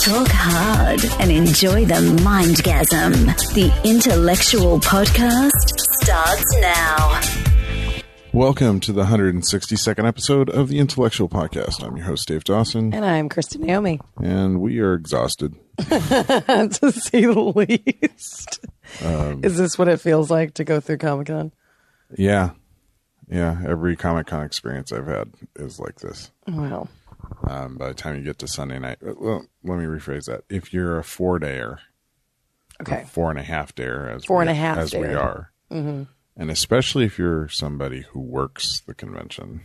Talk hard and enjoy the mindgasm. The Intellectual Podcast starts now. Welcome to the 162nd episode of the Intellectual Podcast. I'm your host, Dave Dawson. And I'm Kristen Naomi. And we are exhausted. To say the least. Is this what it feels like to go through ComicCon? Yeah. Yeah. Every ComicCon experience I've had is like this. Wow. By the time you get to Sunday night. Well, let me rephrase that. If you're a 4-dayer, okay, 4.5-dayer, as we are, mm-hmm. and especially if you're somebody who works the convention.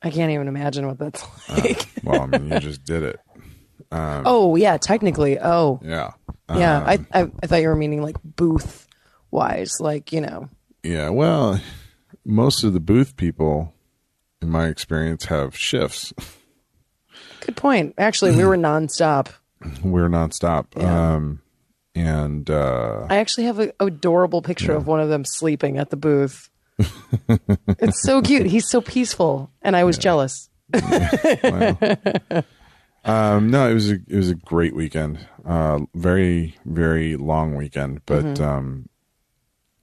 I can't even imagine what that's like. Well, I mean, you just did it. Oh, yeah, technically. Oh. Yeah. Yeah, I thought you were meaning like booth-wise, like, you know. Yeah, well, most of the booth people, in my experience, have shifts. Good point. Actually, we were nonstop. We're nonstop. Yeah. I actually have an adorable picture of one of them sleeping at the booth. It's so cute. He's so peaceful, and I was jealous. No, it was a great weekend. Very, very long weekend, but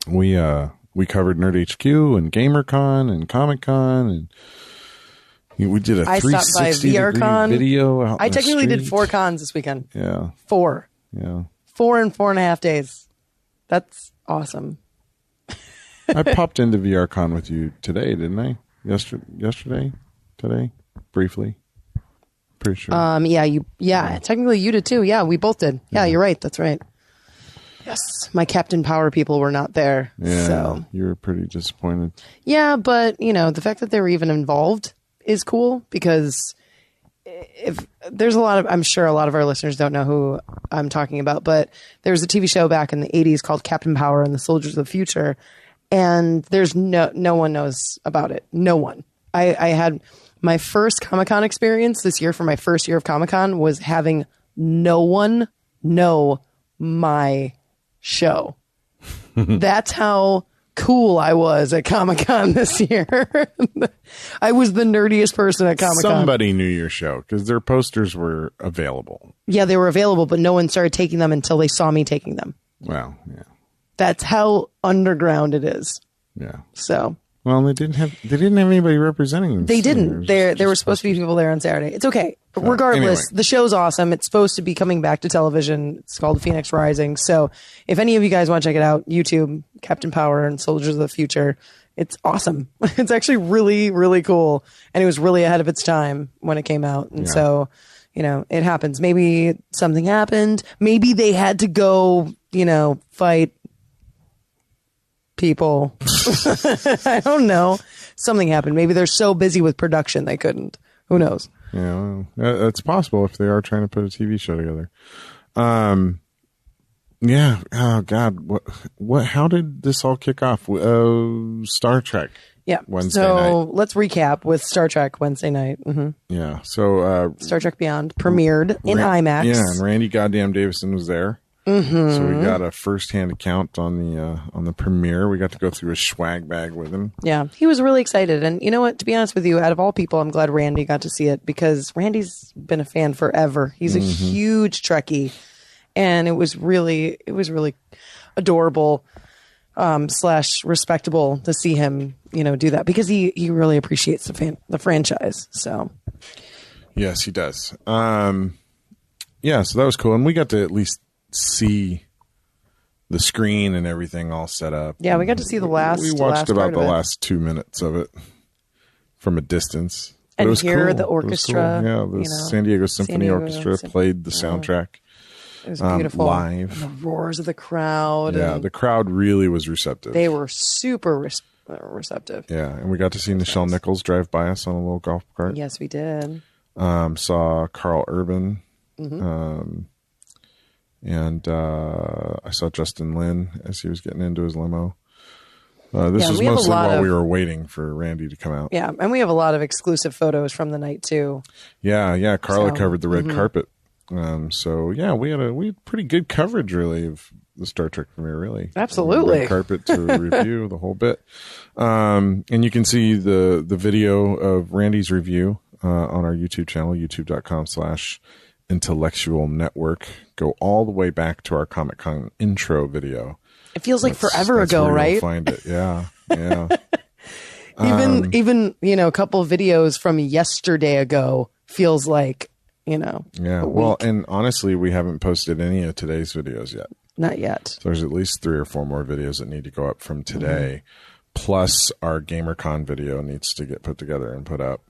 we covered Nerdhq and Gam3rcon and ComicCon, and we did a 360 VRCon video. Out I technically did 4 4 cons this weekend. Yeah, 4. Yeah, 4 and 4.5 days. That's awesome. I popped into VRCon with you today, didn't I? Yesterday, today, briefly. Pretty sure. Technically you did too. Yeah, we both did. Yeah, you're right. That's right. Yes, my Captain Power people were not there. Yeah, so you were pretty disappointed. Yeah, but you know, the fact that they were even involved is cool, because if there's I'm sure a lot of our listeners don't know who I'm talking about, but there was a TV show back in the 80s called Captain Power and the Soldiers of the Future, and there's no one knows about it. No one. I had my first Comic-Con experience this year for my first year of Comic-Con was having no one know my show. That's how cool I was at Comic-Con this year. I was the nerdiest person at Comic-Con. Somebody knew your show because their posters were available. Yeah, they were available, but no one started taking them until they saw me taking them. Wow, yeah. That's how underground it is. Yeah. So. Well, they didn't have anybody representing them. They didn't. There were supposed to be people there on Saturday. It's okay. Regardless, anyway. The show's awesome. It's supposed to be coming back to television. It's called Phoenix Rising. So if any of you guys want to check it out, YouTube, Captain Power and Soldiers of the Future, it's awesome. It's actually really, really cool. And it was really ahead of its time when it came out. And so, you know, it happens. Maybe something happened. Maybe they had to go, you know, fight people. I don't know. Something happened. Maybe they're so busy with production they couldn't. Who knows? Yeah, well, it's possible if they are trying to put a TV show together. Yeah. Oh God. What? How did this all kick off? Star Trek. Yeah. Wednesday night. Let's recap with Star Trek Wednesday night. Mm-hmm. Yeah. So Star Trek Beyond premiered in IMAX. Yeah, and Randy Goddamn Davison was there. Mm-hmm. So we got a first-hand account on the premiere. We got to go through a swag bag with him. Yeah, he was really excited. And you know what? To be honest with you, out of all people, I'm glad Randy got to see it, because Randy's been a fan forever. He's a huge Trekkie, and it was really adorable / respectable to see him, you know, do that, because he really appreciates the franchise. So yes, he does. Yeah, so that was cool, and we got to at least see the screen and everything all set up. Yeah, we got to see the last. We watched about the last 2 minutes of it from a distance. But and it was hear cool. the orchestra. Cool. Yeah, the San Diego Symphony Orchestra played the soundtrack. It was beautiful. Live. And the roars of the crowd. Yeah, the crowd really was receptive. They were super receptive. Yeah, and we got to see Nichelle Nichols drive by us on a little golf cart. Yes, we did. Saw Carl Urban. Mm-hmm. And I saw Justin Lin as he was getting into his limo. This was mostly while we were waiting for Randy to come out. Yeah, and we have a lot of exclusive photos from the night too. Yeah. Carla covered the red carpet. So yeah, we had pretty good coverage really of the Star Trek premiere. Really, absolutely. Red carpet to review the whole bit. And you can see the video of Randy's review on our YouTube channel, youtube.com/ intellectual network, go all the way back to our ComicCon intro video. It feels like forever ago, right? You'll find it. Yeah. Yeah. even a couple of videos from yesterday ago feels like, Yeah. Well, and honestly, we haven't posted any of today's videos yet. Not yet. So there's at least 3 or 4 more videos that need to go up from today. Plus our Gam3rcon video needs to get put together and put up.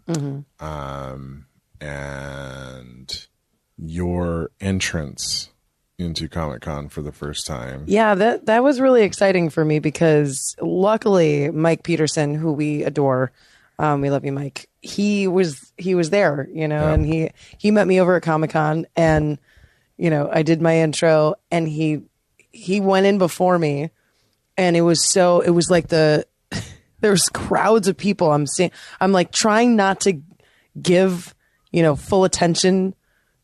And your entrance into Comic-Con for the first time. Yeah, that was really exciting for me because luckily Mike Peterson, who we adore, we love you, Mike. He was there, and he met me over at Comic-Con, and I did my intro, and he went in before me, and it was like there's crowds of people. I'm like trying not to give full attention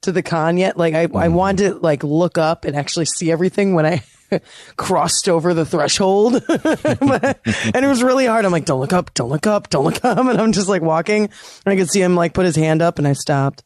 to the con yet. Like I wanted to like look up and actually see everything when I crossed over the threshold. And it was really hard. I'm like, don't look up, don't look up, don't look up. And I'm just like walking, and I could see him like put his hand up, and I stopped,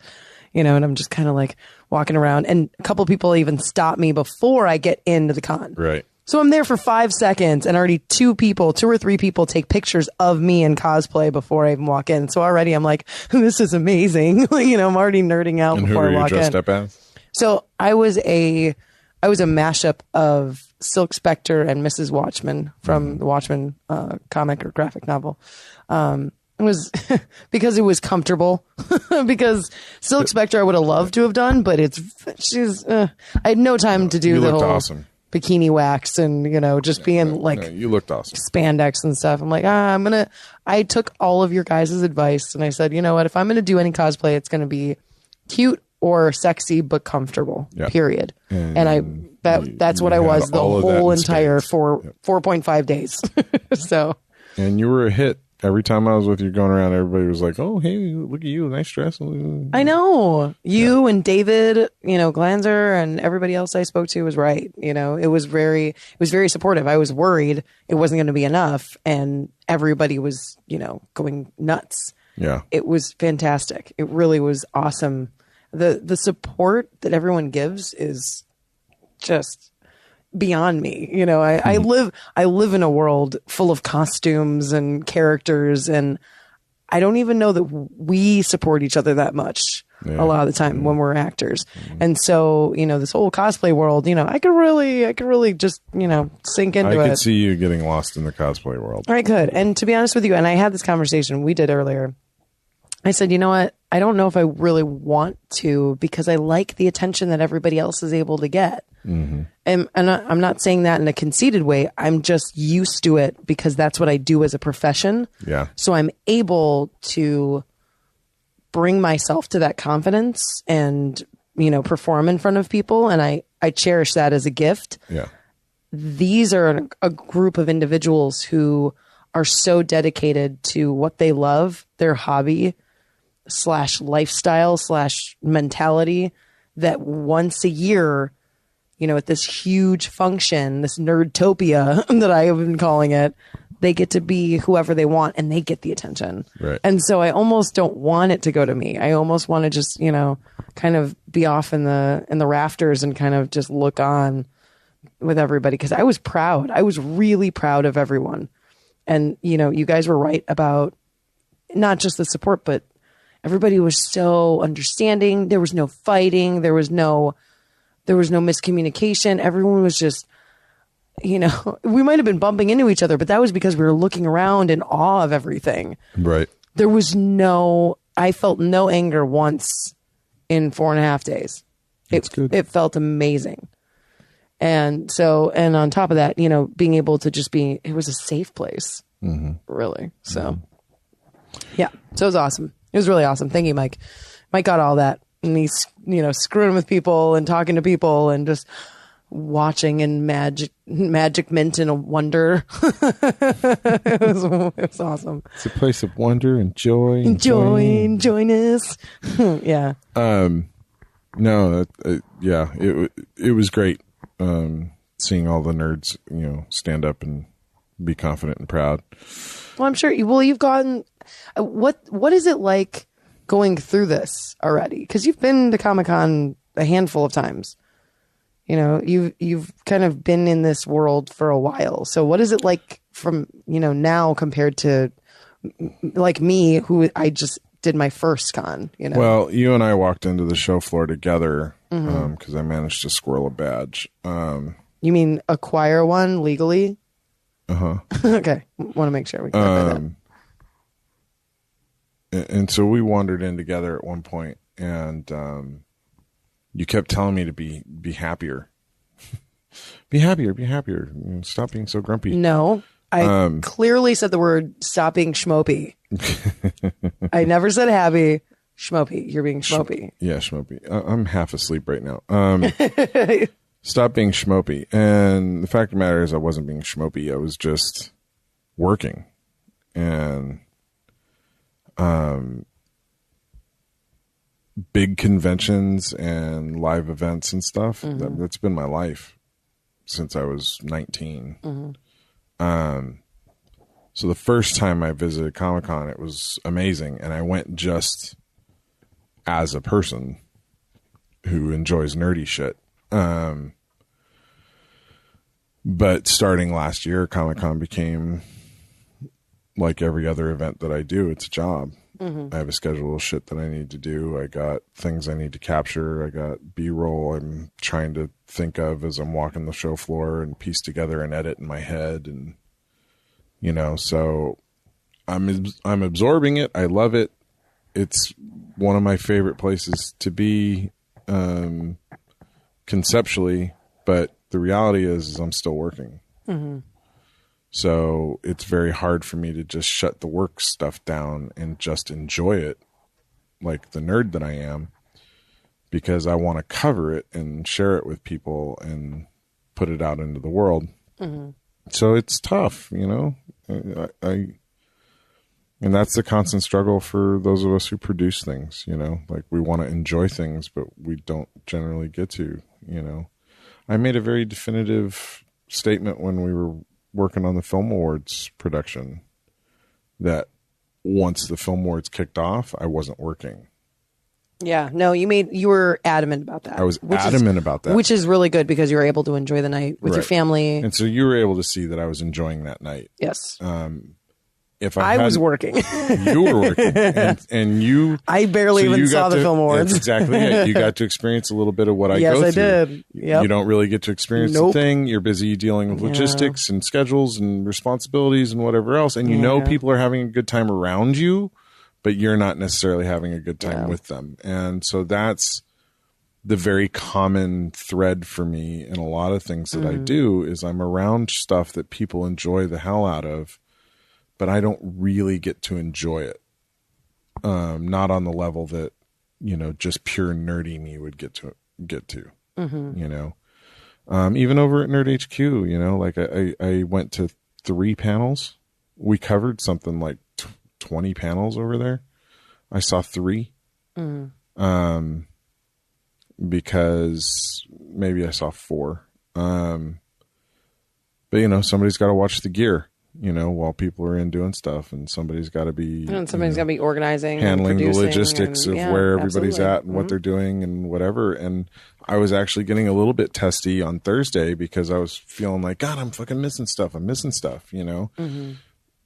and I'm just kind of like walking around, and a couple people even stopped me before I get into the con. Right. So I'm there for 5 seconds, and already 2 or 3 people take pictures of me in cosplay before I even walk in. So already I'm like, this is amazing. I'm already nerding out and before I walk in. Who were you dressed up as? So I was a mashup of Silk Spectre and Mrs. Watchman from the Watchmen comic or graphic novel. It was because it was comfortable. Because Silk Spectre I would have loved to have done, but I had no time to do the whole awesome bikini wax and just being you looked awesome spandex and stuff. I'm like, I took all of your guys' advice, and I said, you know what, if I'm gonna do any cosplay, it's gonna be cute or sexy but comfortable. Period. And that's what I was the whole entire 4.5 days. So, and you were a hit. Every time I was with you going around, everybody was like, oh, hey, look at you. Nice dress. I know. You and David, Gam3rcon and everybody else I spoke to was right. It was very supportive. I was worried it wasn't going to be enough. And everybody was, going nuts. Yeah. It was fantastic. It really was awesome. The support that everyone gives is just beyond me. I live in a world full of costumes and characters, and I don't even know that we support each other that much a lot of the time when we're actors. And so, this whole cosplay world, I could really just, sink into it. I could see you getting lost in the cosplay world. I could. And to be honest with you, and I had this conversation we did earlier, I said, you know what? I don't know if I really want to, because I like the attention that everybody else is able to get. And I'm not saying that in a conceited way. I'm just used to it because that's what I do as a profession. Yeah. So I'm able to bring myself to that confidence and, perform in front of people. And I cherish that as a gift. Yeah. These are a group of individuals who are so dedicated to what they love, their hobby / lifestyle / mentality, that once a year, at this huge function, this Nerdtopia that I have been calling it, they get to be whoever they want and they get the attention. Right. And so I almost don't want it to go to me. I almost want to just, kind of be off in the rafters and kind of just look on with everybody. Cause I was proud. I was really proud of everyone. And, you guys were right about not just the support, but everybody was so understanding. There was no fighting. There was no miscommunication. Everyone was just, we might have been bumping into each other, but that was because we were looking around in awe of everything. Right. There was I felt no anger once in 4.5 days. That's good. It felt amazing. And so, and on top of that, being able to just it was a safe place, really. So yeah, so it was awesome. It was really awesome. Thank you, Mike. Mike got all that. And he's, screwing with people and talking to people and just watching and magic mint and a wonder. It was awesome. It's a place of wonder and joy. Joyness. Yeah. No, yeah, it was great. Seeing all the nerds, stand up and be confident and proud. Well, I'm sure. Well, you've gotten. What is it like going through this already? Because you've been to ComicCon a handful of times. You know, you've kind of been in this world for a while. So what is it like from, you know, now compared to like me, who I just did my first con, you know? Well, you and I walked into the show floor together because I managed to squirrel a badge. You mean acquire one legally? Uh-huh. Okay. Want to make sure we clarify that. And so we wandered in together at one point, and you kept telling me to be happier. Be happier. You know, stop being so grumpy. No, I clearly said the word stop being schmopey. I never said happy. Schmopey. You're being schmopey. Yeah, schmopey. I'm half asleep right now. Stop being schmopey. And the fact of the matter is I wasn't being schmopey. I was just working. And big conventions and live events and stuff, that's been my life since I was 19. So the first time I visited Comic-Con, it was amazing. And I went just as a person who enjoys nerdy shit. But starting last year, Comic-Con became like every other event that I do. It's a job. I have a schedule of shit that I need to do. I got things I need to capture. I got B-roll I'm trying to think of as I'm walking the show floor and piece together an edit in my head. And, you know, so I'm absorbing it. I love it. It's one of my favorite places to be conceptually, but the reality is I'm still working. So it's very hard for me to just shut the work stuff down and just enjoy it like the nerd that I am, because I want to cover it and share it with people and put it out into the world. So it's tough, you know, and that's the constant struggle for those of us who produce things, you know, like we want to enjoy things, but we don't generally get to, you know. I made a very definitive statement when we were working on the Film Awards production that once the Film Awards kicked off, I wasn't working. Yeah, no, you were adamant about that. I was adamant about that. Which is really good because you were able to enjoy the night with your family. And so you were able to see that I was enjoying that night. Yes. If I was working. You were working. And you... I barely even saw the Film Awards. That's exactly it. You got to experience a little bit of what I go through. Yes, I did. Yep. You don't really get to experience the thing. You're busy dealing with logistics and schedules and responsibilities and whatever else. And you know people are having a good time around you, but you're not necessarily having a good time with them. And so that's the very common thread for me in a lot of things that I do is I'm around stuff that people enjoy the hell out of, but I don't really get to enjoy it. Not on the level that, you know, just pure nerdy me would get to, you know. Even over at Nerdhq, you know, like I went to 3 panels. We covered something like 20 panels over there. I saw 3. Because maybe I saw 4. But, you know, somebody's got to watch the gear, you know, while people are in doing stuff, and somebody's got to be, and somebody's got to be organizing, handling the logistics of where everybody's at and what they're doing and whatever. And I was actually getting a little bit testy on Thursday because I was feeling like, God, I'm fucking missing stuff. I'm missing stuff, you know? And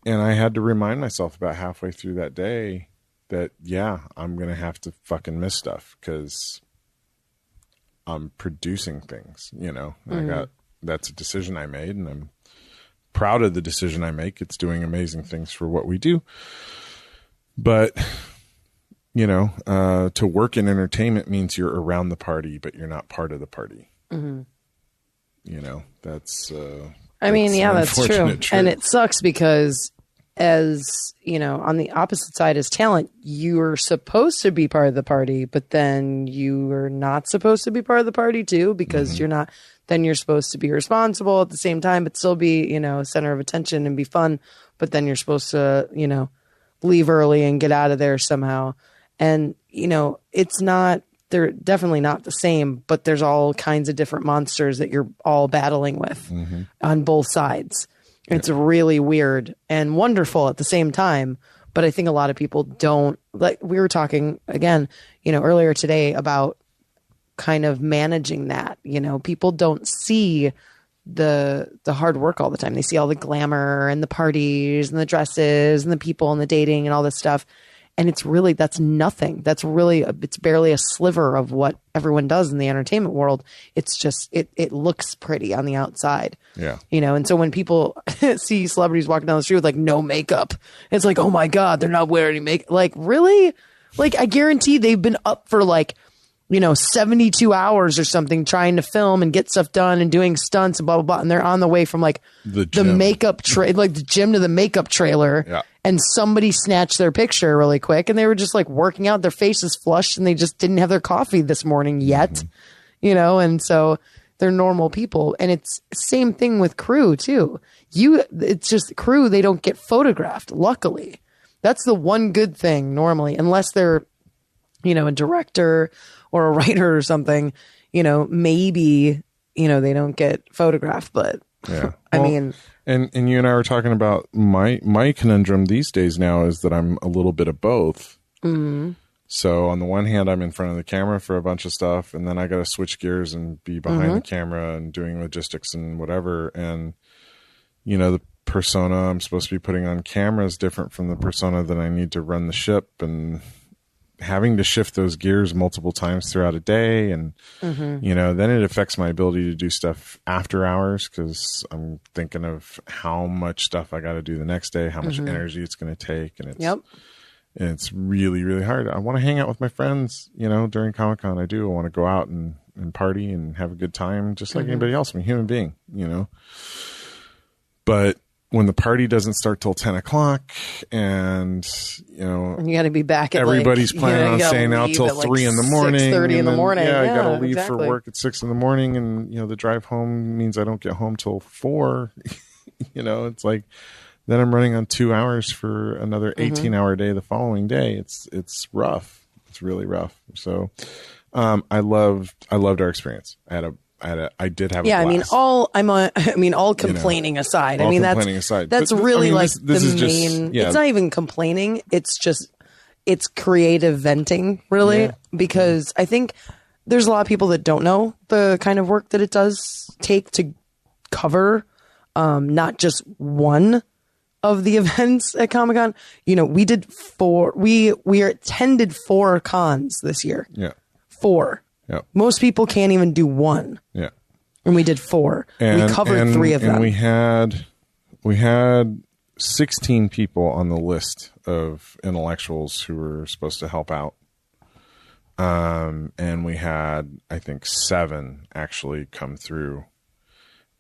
I had to remind myself about halfway through that day that, yeah, I'm going to have to fucking miss stuff because I'm producing things, you know? That's a decision I made, and I'm proud of the decision I make. It's doing amazing things for what we do. But, you know, to work in entertainment means you're around the party, but you're not part of the party. You know, that's I mean, yeah, that's true. And it sucks because, as you know, on the opposite side as talent, you're supposed to be part of the party, but then you are not supposed to be part of the party too, because you're not. Then you're supposed to be responsible at the same time, but still be, you know, center of attention and be fun. But then you're supposed to, you know, leave early and get out of there somehow. And, you know, it's not, they're definitely not the same, but there's all kinds of different monsters that you're all battling with on both sides. It's really weird and wonderful at the same time. But I think a lot of people don't like we were talking again, earlier today about kind of managing that. People don't see the hard work all the time. They see all the glamour and the parties and the dresses and the people and the dating and all this stuff. And that's nothing. That's really, it's barely a sliver of what everyone does in the entertainment world. It's just, it looks pretty on the outside. Yeah. And so when people see celebrities walking down the street with like no makeup, it's like, oh my God, they're not wearing any makeup. Like, really? Like, I guarantee they've been up for like, 72 hours or something trying to film and get stuff done and doing stunts and blah, blah, blah. And they're on the way from like the makeup like the gym to the makeup trailer. Yeah. And somebody snatched their picture really quick and they were just like working out, their faces flushed and they just didn't have their coffee this morning yet, and so they're normal people. And it's same thing with crew too. It's just crew. They don't get photographed. Luckily, that's the one good thing normally, unless they're, a director or a writer or something, maybe, they don't get photographed, but yeah. I mean, and you and I were talking about my conundrum these days now is that I'm a little bit of both. Mm-hmm. So on the one hand, I'm in front of the camera for a bunch of stuff, and then I got to switch gears and be behind the camera and doing logistics and whatever. And, the persona I'm supposed to be putting on camera is different from the persona that I need to run the ship, and having to shift those gears multiple times throughout a day. And, then it affects my ability to do stuff after hours, because I'm thinking of how much stuff I got to do the next day, how much energy it's going to take. And it's really, really hard. I want to hang out with my friends, during Comic-Con. I do. I want to go out and party and have a good time, just like anybody else. I'm a human being, But when the party doesn't start till 10 o'clock and, you got to be back at everybody's planning on staying out till 3 in the morning. 6:30 in the morning. Yeah, I got to leave exactly. for work at 6 in the morning. And, the drive home means I don't get home till 4. It's like, then I'm running on 2 hours for another 18-hour day the following day. It's rough. It's really rough. So, I loved our experience. I did have a blast. all complaining aside. That's really like the main. It's not even complaining. It's creative venting, really, because I think there's a lot of people that don't know the kind of work that it does take to cover, not just one of the events at Comic-Con. We did 4. We attended 4 cons this year. Yeah, 4. Yeah. Most people can't even do 1. Yeah. And we did 4. We covered 3 of them. And we had 16 people on the list of intellectuals who were supposed to help out. And we had, I think, 7 actually come through.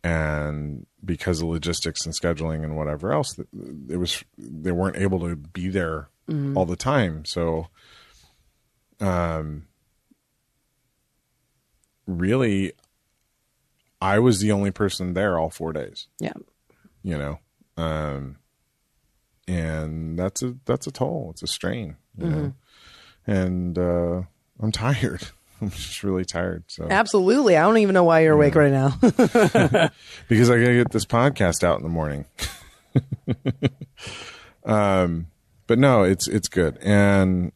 And because of logistics and scheduling and whatever else, they weren't able to be there all the time. So, really, I was the only person there all 4 days. Yeah. And that's a toll. It's a strain, you know? And, I'm tired. I'm just really tired. So absolutely. I don't even know why you're awake right now. Because I got to get this podcast out in the morning. But no, it's good. And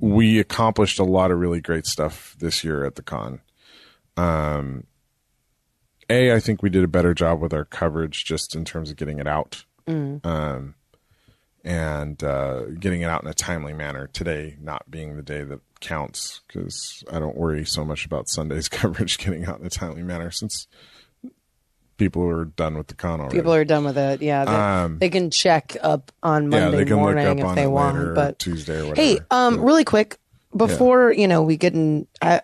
we accomplished a lot of really great stuff this year at the con. I think we did a better job with our coverage just in terms of getting it out. And getting it out in a timely manner. Today not being the day that counts, because I don't worry so much about Sunday's coverage getting out in a timely manner, since people are done with the con already. People are done with it. Yeah. They can check up on Monday morning if they want, but Tuesday or whatever. Hey, really quick before, we get in, I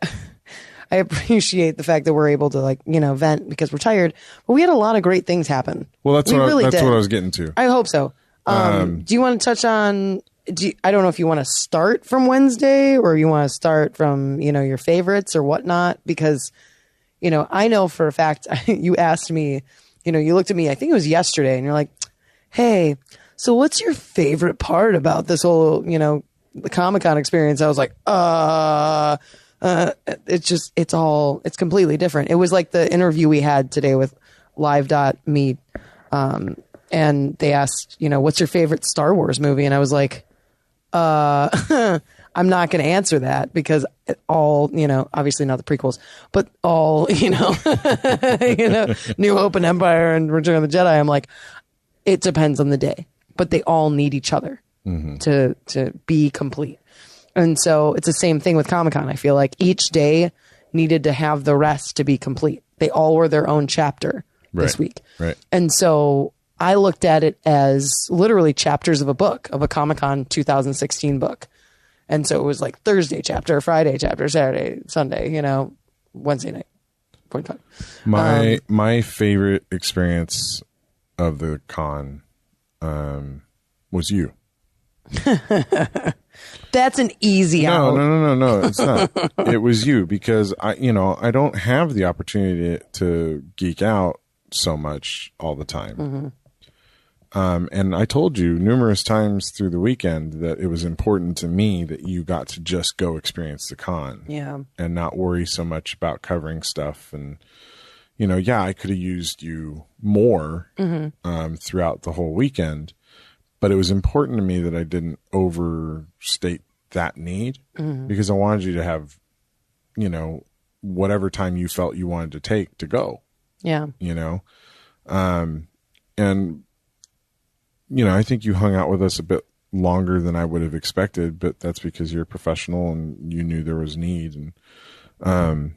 appreciate the fact that we're able to vent because we're tired, but we had a lot of great things happen. Well, that's what I was getting to. I hope so. Do you want to touch on, I don't know if you want to start from Wednesday or you want to start from, your favorites or whatnot, because, I know for a fact you asked me, you looked at me, I think it was yesterday, and you're like, hey, so what's your favorite part about this whole, the Comic-Con experience? I was like, it's completely different. It was like the interview we had today with Live.me. And they asked, what's your favorite Star Wars movie? And I was like, I'm not going to answer that because all, obviously not the prequels, but all, New Hope and Empire and Return of the Jedi. I'm like, it depends on the day, but they all need each other to be complete. And so it's the same thing with ComicCon. I feel like each day needed to have the rest to be complete. They all were their own chapter this week. Right. And so I looked at it as literally chapters of a book, of a Comic-Con 2016 book. And so it was like Thursday chapter, Friday chapter, Saturday, Sunday, Wednesday night. 45. My favorite experience of the con was you. That's an easy out. No, it's not. It was you because I don't have the opportunity to geek out so much all the time. And I told you numerous times through the weekend that it was important to me that you got to just go experience the con. Yeah. And not worry so much about covering stuff. And, I could have used you more throughout the whole weekend. But it was important to me that I didn't overstate that need because I wanted you to have, whatever time you felt you wanted to take to go. Yeah. And, I think you hung out with us a bit longer than I would have expected, but that's because you're a professional and you knew there was need. And,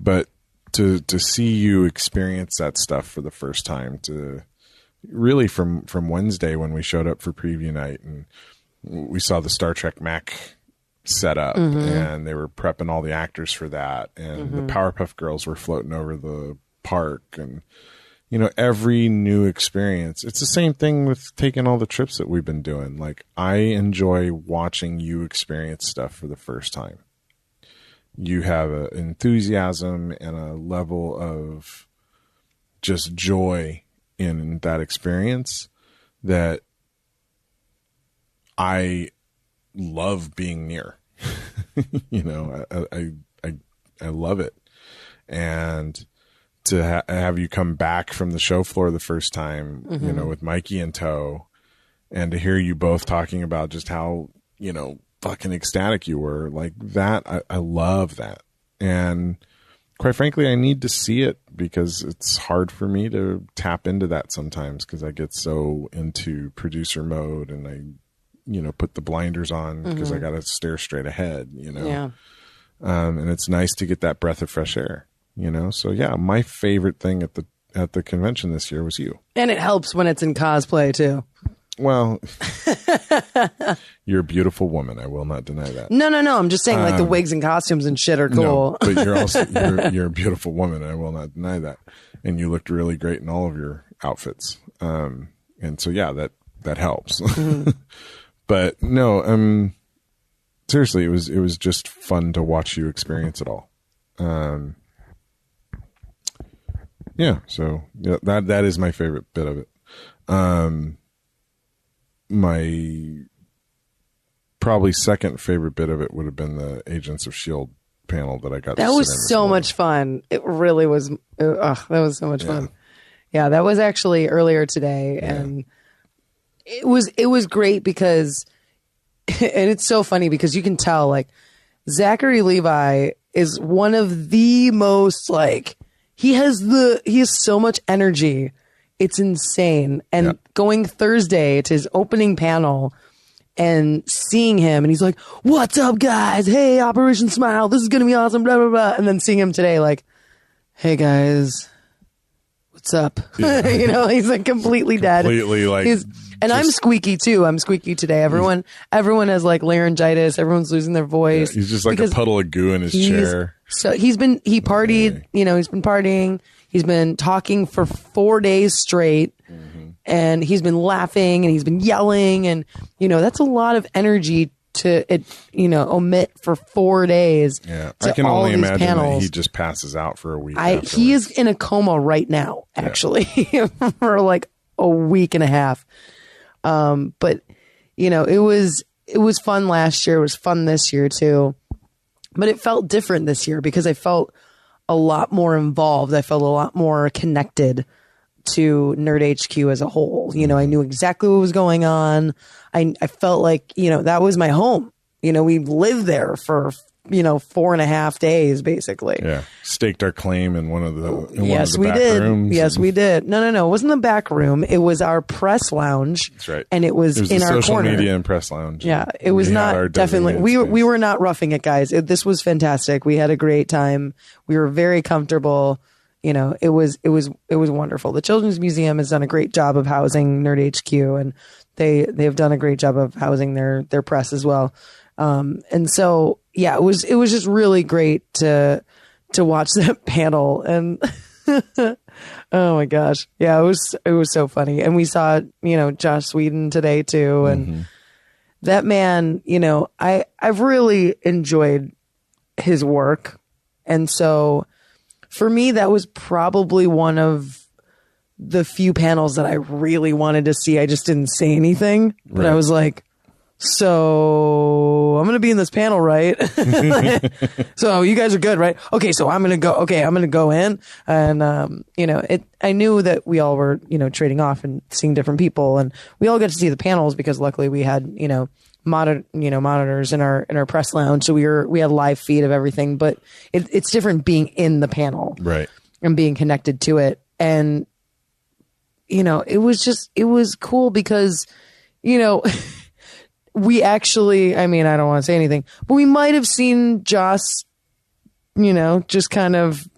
but to see you experience that stuff for the first time, really from Wednesday when we showed up for preview night and we saw the Star Trek Mac set up and they were prepping all the actors for that. And the Powerpuff Girls were floating over the park and, every new experience. It's the same thing with taking all the trips that we've been doing. Like I enjoy watching you experience stuff for the first time. You have an enthusiasm and a level of just joy in that experience that I love being near. I love it. And to have you come back from the show floor the first time, with Mikey in tow, and to hear you both talking about just how, fucking ecstatic you were like that. I love that. And quite frankly, I need to see it because it's hard for me to tap into that sometimes because I get so into producer mode and I, put the blinders on because I got to stare straight ahead, Yeah. And it's nice to get that breath of fresh air, So yeah, my favorite thing at the convention this year was you. And it helps when it's in cosplay too. Well, you're a beautiful woman. I will not deny that. No. I'm just saying, like the wigs and costumes and shit are cool. No, but you're also you're a beautiful woman. I will not deny that. And you looked really great in all of your outfits. And so yeah, that helps. But no, seriously, it was just fun to watch you experience it all. Yeah. So yeah, that is my favorite bit of it. My probably second favorite bit of it would have been the Agents of S.H.I.E.L.D. panel that I got. That was so much fun. It really was. That was so much fun. Yeah, that was actually earlier today, and it was great because, and it's so funny because you can tell like Zachary Levi is one of the most like he has so much energy. It's insane. And going Thursday to his opening panel and seeing him and he's like, "What's up, guys? Hey, Operation Smile. This is going to be awesome, blah, blah, blah." And then seeing him today, like, "Hey, guys, what's up?" Yeah. He's like completely dead. Completely like. And I'm squeaky too. I'm squeaky today. Everyone has like laryngitis. Everyone's losing their voice. Yeah, he's just like a puddle of goo in his chair. So he partied, he's been partying. He's been talking for 4 days straight and he's been laughing and he's been yelling. And, that's a lot of energy to, omit for 4 days. Yeah. I can only imagine that he just passes out for a week. He is in a coma right now, actually, for like a week and a half. But it was fun last year. It was fun this year too, but it felt different this year because I felt a lot more involved. I felt a lot more connected to Nerdhq as a whole. You know, I knew exactly what was going on. I felt like, you know, that was my home. You know, we lived there for, you know, 4.5 days, basically. Yeah. Staked our claim in one of the did. rooms. Yes, we did. No. It wasn't the back room. It was our press lounge. That's right. And it was in our social corner. media and press lounge. Yeah. It was not definitely, we were not roughing it, guys. This was fantastic. We had a great time. We were very comfortable. You know, it was wonderful. The Children's Museum has done a great job of housing Nerdhq, and they've done a great job of housing their press as well. And so, yeah, it was just really great to watch that panel, and oh my gosh. Yeah, it was so funny. And we saw, you know, Joss Whedon today too. And that man, you know, I've really enjoyed his work. And so for me, that was probably one of the few panels that I really wanted to see. I just didn't say anything, but I was like, so I'm going to be in this panel, right? So you guys are good, right? Okay. So I'm going to go. Okay. I'm going to go in, and, you know, I knew that we all were, you know, trading off and seeing different people, and we all got to see the panels because luckily we had, you know, monitors in our press lounge. So we had live feed of everything, but it's different being in the panel, right? And being connected to it. And, you know, it was cool because, you know, we actually, I mean, I don't want to say anything, but we might have seen Joss, you know, just kind of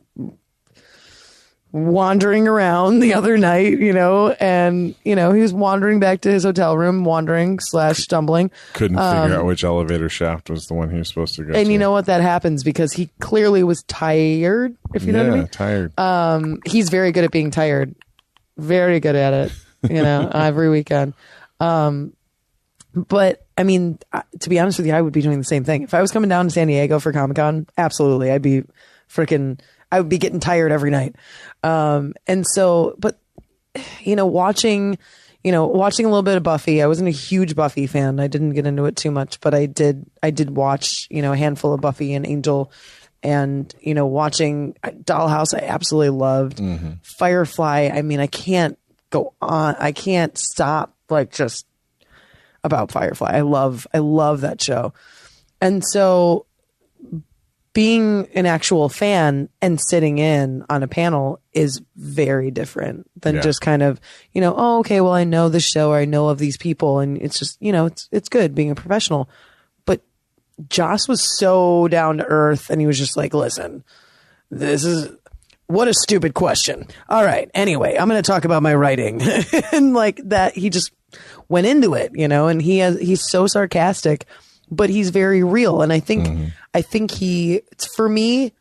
wandering around the other night, you know, and, you know, he was wandering back to his hotel room, /stumbling. Couldn't figure out which elevator shaft was the one he was supposed to go and to. you know what? That happens because he clearly was tired, if you know what I mean. Tired. He's very good at being tired. Very good at it, you know, every weekend. But I mean, to be honest with you, I would be doing the same thing. If I was coming down to San Diego for ComicCon, absolutely. I would be getting tired every night. And so, but, you know, watching a little bit of Buffy. I wasn't a huge Buffy fan. I didn't get into it too much, but I did watch, you know, a handful of Buffy and Angel, and, you know, watching Dollhouse. I absolutely loved Firefly. I mean, I can't go on. I can't stop like just about Firefly. I love that show. And so being an actual fan and sitting in on a panel is very different than just kind of, you know, oh, okay, well, I know the show, or I know of these people, and it's just, you know, it's good being a professional. But Joss was so down to earth, and he was just like, listen, what a stupid question. All right. Anyway, I'm going to talk about my writing. And like that, he just went into it, you know, and he's so sarcastic, but he's very real. And I think for me,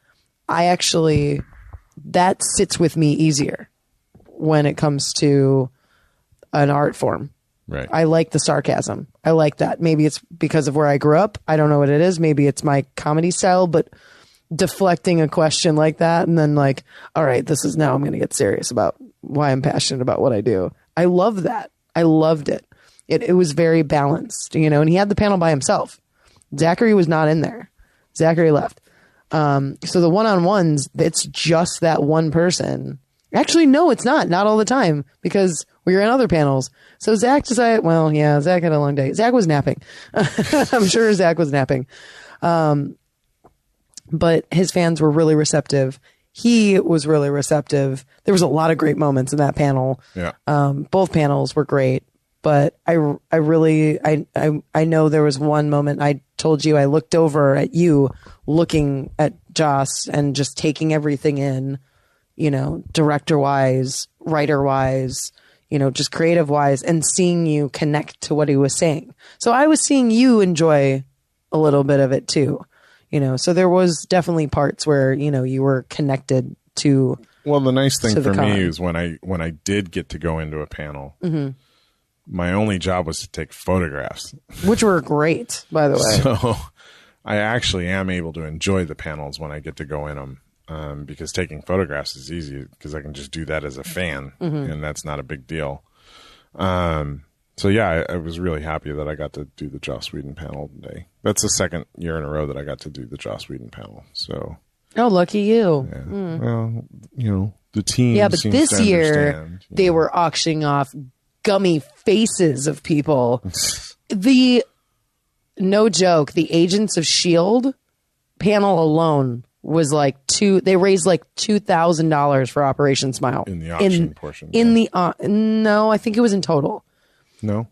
that sits with me easier when it comes to an art form. Right. I like the sarcasm. I like that. Maybe it's because of where I grew up. I don't know what it is. Maybe it's my comedy style, but deflecting a question like that, and then like, all right, now I'm going to get serious about why I'm passionate about what I do. I love that. I loved it. It was very balanced, you know, and he had the panel by himself. Zachary was not in there. Zachary left. So the one-on-ones, it's just that one person. Actually, no, it's not. Not all the time, because we were in other panels. So Zach decided, well, yeah, Zach had a long day. Zach was napping. I'm sure Zach was napping. But his fans were really receptive. He was really receptive. There was a lot of great moments in that panel. Yeah. Both panels were great, but I know there was one moment I told you I looked over at you, looking at Joss and just taking everything in, you know, director wise, writer wise, you know, just creative wise, and seeing you connect to what he was saying. So I was seeing you enjoy a little bit of it too. You know, so there was definitely parts where, you know, you were connected to. Well, the nice thing for me is when I did get to go into a panel, my only job was to take photographs, which were great, by the way. So I actually am able to enjoy the panels when I get to go in them, because taking photographs is easy because I can just do that as a fan, and that's not a big deal. So yeah, I was really happy that I got to do the Joss Whedon panel today. That's the second year in a row that I got to do the Joss Whedon panel. So Oh, lucky you. Yeah. Well, the team. Yeah, but this year they were auctioning off gummy faces of people. No joke, the Agents of S.H.I.E.L.D. panel alone was they raised $2,000 for Operation Smile. In the auction portion. No, I think it was in total. No?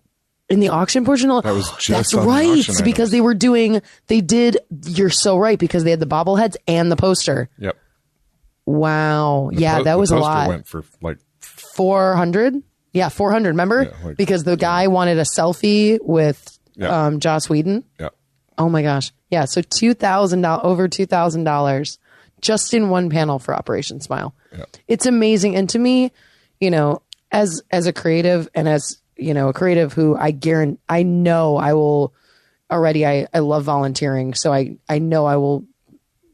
In the auction portion? That was just That's right, because you're so right, because they had the bobbleheads and the poster. Yep. Wow. That was a lot. Went for 400? Yeah, 400, remember? Yeah, because the guy wanted a selfie with Joss Whedon. Yeah. Oh my gosh. Yeah, so over $2,000 just in one panel for Operation Smile. Yeah. It's amazing. And to me, as a creative and as, a creative who I know I will already, I love volunteering. So I know I will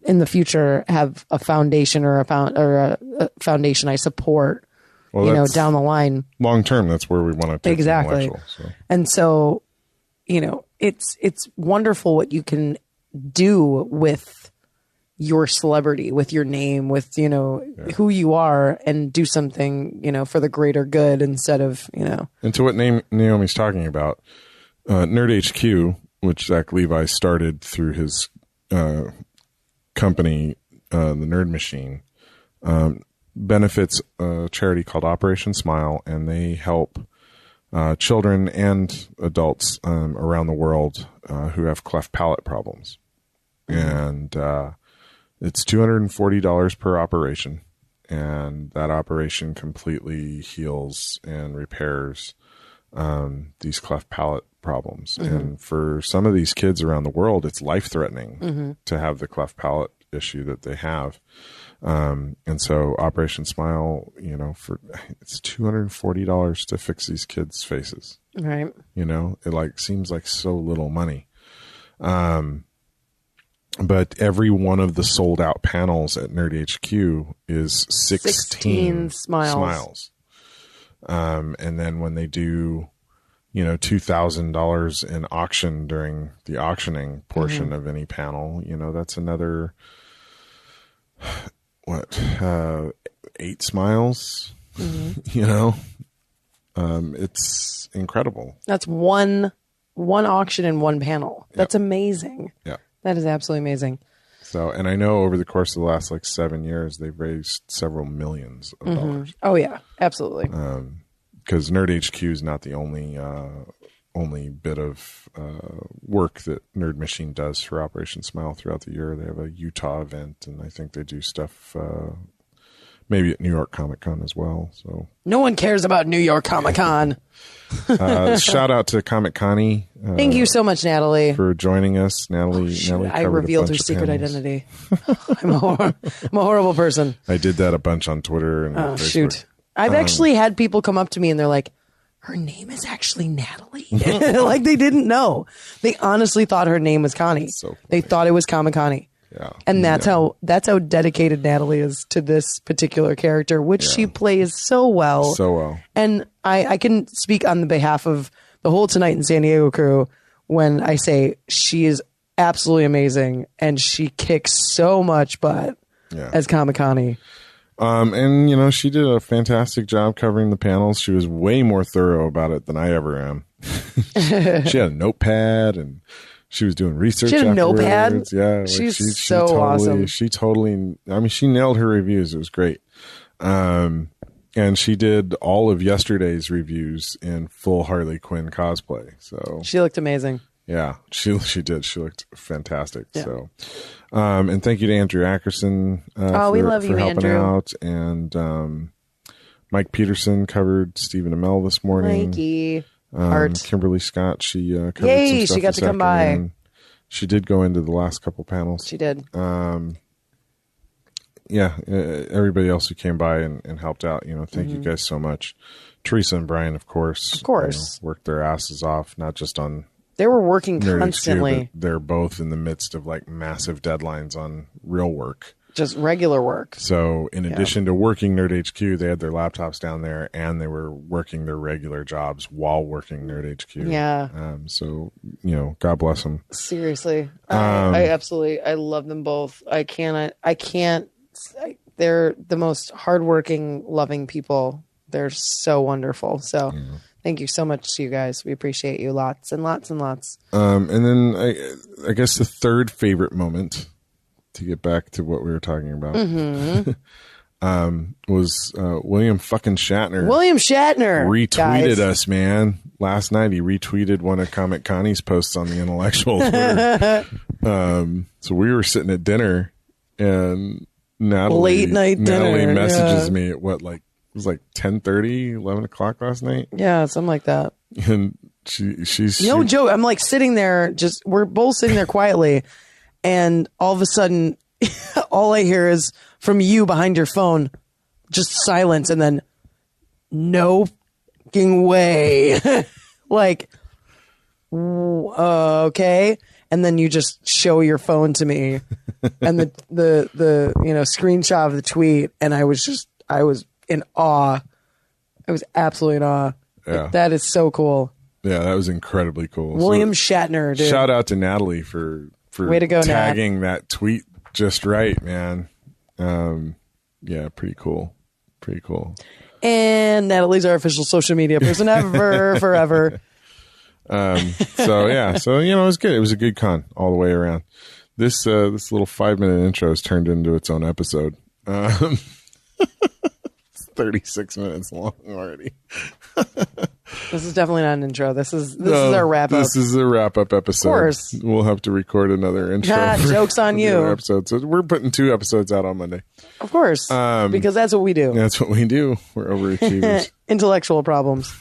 in the future have a foundation or a foundation I support, down the line. Long term, that's where we want to take exactly. So. And so, it's wonderful what you can do with your celebrity, with your name, with, who you are, and do something, for the greater good instead of, And to what Naomi's talking about, Nerdhq, which Zack Levi started through his company, the Nerd Machine, benefits a charity called Operation Smile, and they help children and adults around the world who have cleft palate problems. And it's $240 per operation, and that operation completely heals and repairs these cleft palate problems. And for some of these kids around the world, it's life-threatening to have the cleft palate issue that they have. And so Operation Smile, it's $240 to fix these kids' faces. Right. It seems like so little money. But every one of the sold out panels at Nerdhq is 16 smiles. And then when they do, $2,000 in auction during the auctioning portion of any panel, that's another, 8 smiles, it's incredible. That's one auction in one panel. That's amazing. Yeah. That is absolutely amazing. So, and I know over the course of the last 7 years, they've raised several millions of dollars. Oh yeah, absolutely. Because Nerdhq is not the only bit of work that Nerd Machine does for Operation Smile throughout the year. They have a Utah event, and I think they do stuff maybe at New York ComicCon as well. So no one cares about New York ComicCon. Shout out to ComicCon. Thank you so much, Natalie, for joining us. Natalie I revealed her secret identity. I'm a horrible person. I did that a bunch on Twitter and Facebook. Shoot. I've actually had people come up to me and they're like, her name is actually Natalie. Like they didn't know. They honestly thought her name was Connie. So they thought it was ComicCon. Yeah. And that's how dedicated Natalie is to this particular character, which she plays so well. So well. And I can speak on the behalf of the whole Tonight in San Diego crew when I say she is absolutely amazing and she kicks so much butt as ComicCon. And she did a fantastic job covering the panels. She was way more thorough about it than I ever am. She had a notepad and she was doing research. She had a notepad. Yeah, she's so awesome. She totally. I mean, she nailed her reviews. It was great. And she did all of yesterday's reviews in full Harley Quinn cosplay. So she looked amazing. Yeah, she did. She looked fantastic. Yeah. So, and thank you to Andrew Ackerson we love you, helping Andrew. out. And Mike Peterson covered Stephen Amell this morning. Mikey. Art. Kimberly Scott, she covered Yay, some stuff she got to come afternoon. by. She did go into the last couple panels. She did. Everybody else who came by and helped out, thank you guys so much. Teresa and Brian, of course, worked their asses off, not just on. They were working Nerdhq, constantly. but they're both in the midst of massive deadlines on real work. just regular work. So in addition to working Nerdhq, they had their laptops down there and they were working their regular jobs while working Nerdhq. Yeah. So, God bless them. Seriously. I love them both. They're the most hardworking, loving people. They're so wonderful. So thank you so much to you guys. We appreciate you lots and lots and lots. And then I guess the third favorite moment, to get back to what we were talking about, was William fucking Shatner. William Shatner retweeted us, man. Last night he retweeted one of ComicCon's posts on the Intellectual Twitter. So we were sitting at dinner and Natalie messages me at it was like 10:30, 11 o'clock last night. Yeah, something like that. And she's no joke. I'm like sitting there, we're both sitting there quietly, and all of a sudden, all I hear is from you behind your phone, just silence, and then no fucking way, like, okay. And then you just show your phone to me, and the screenshot of the tweet, and I was in awe. I was absolutely in awe. Yeah. That is so cool. Yeah, that was incredibly cool. William Shatner, dude. Shout out to Natalie for way to go, tagging that tweet just right, man. Yeah, pretty cool. Pretty cool. And Natalie's our official social media person ever, forever. So it was good. It was a good con all the way around. This little 5-minute intro has turned into its own episode. It's 36 minutes long already. This is definitely not an intro. This is our wrap up. This is a wrap up episode. Of course. We'll have to record another intro. Joke's on you. Episode. So we're putting 2 episodes out on Monday. Of course. Because that's what we do. That's what we do. We're overachievers. Intellectual problems.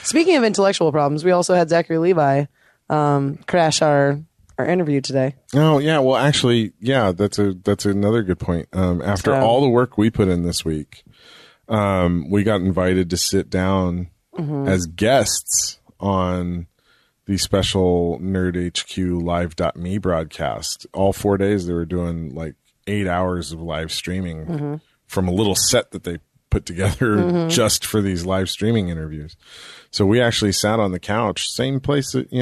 Speaking of intellectual problems, we also had Zack Levi crash our interview today. Oh yeah, well actually, yeah, that's another good point. After all the work we put in this week, we got invited to sit down as guests on the special Nerdhq Live.me broadcast. All 4 days they were doing like 8 hours of live streaming from a little set that they put together just for these live streaming interviews. So we actually sat on the couch, same place that,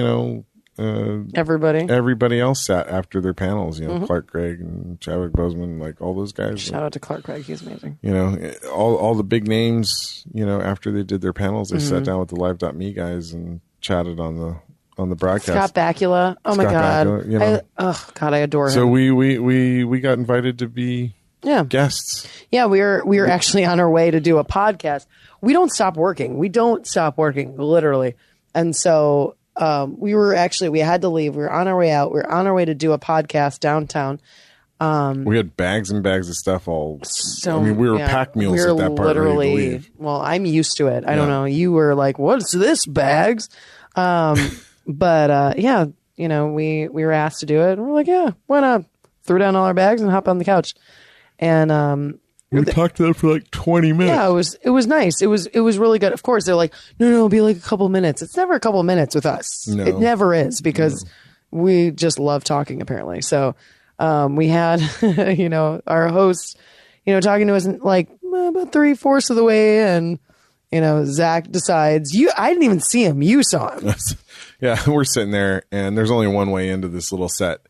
everybody else sat after their panels, Clark Gregg and Chadwick Boseman, like all those guys. Shout out to Clark Gregg. He's amazing. All the big names, after they did their panels, they sat down with the Live.me guys and chatted on the broadcast. Scott Bakula. Oh my God. Bakula, I adore him. So we got invited to be guests. Yeah, we were actually on our way to do a podcast. We don't stop working, literally. And so we had to leave. We were on our way out. We were on our way to do a podcast downtown. We had bags and bags of stuff we were pack mules at that part. Literally, ready to leave. Well, I'm used to it. I don't know. You were like, what's this, bags? But we were asked to do it, and we're like, yeah, why not? Threw down all our bags and hopped on the couch. And we talked to them for like 20 minutes. Yeah, it was nice. It was really good. Of course, they're like, no, it'll be like a couple minutes. It's never a couple minutes with us. No. It never is, because we just love talking, apparently. So we had, our host, talking to us like about 3/4 of the way, and Zach decides, I didn't even see him. You saw him. Yeah, we're sitting there, and there's only one way into this little set.